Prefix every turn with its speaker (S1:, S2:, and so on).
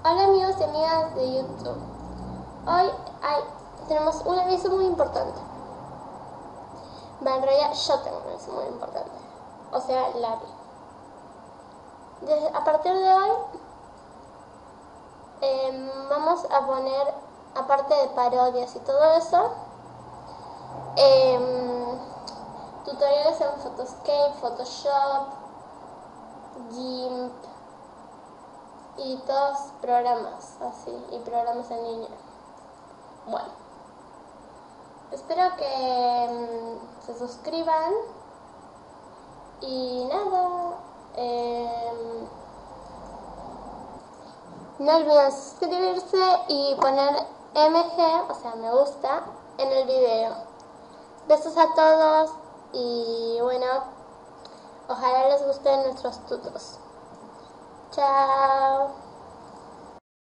S1: Hola amigos y amigas de YouTube. Hoy tenemos un aviso muy importante. En realidad yo tengo un aviso muy importante. O sea, Larry. A partir de hoy vamos a poner, aparte de parodias y todo eso, tutoriales en Photoscape, Photoshop, GIMP y todos programas así, y programas en línea. Bueno, espero que se suscriban y nada, no olviden suscribirse y poner MG, o sea me gusta, en el video. Besos a todos y bueno, ojalá les gusten nuestros tutos. Chao.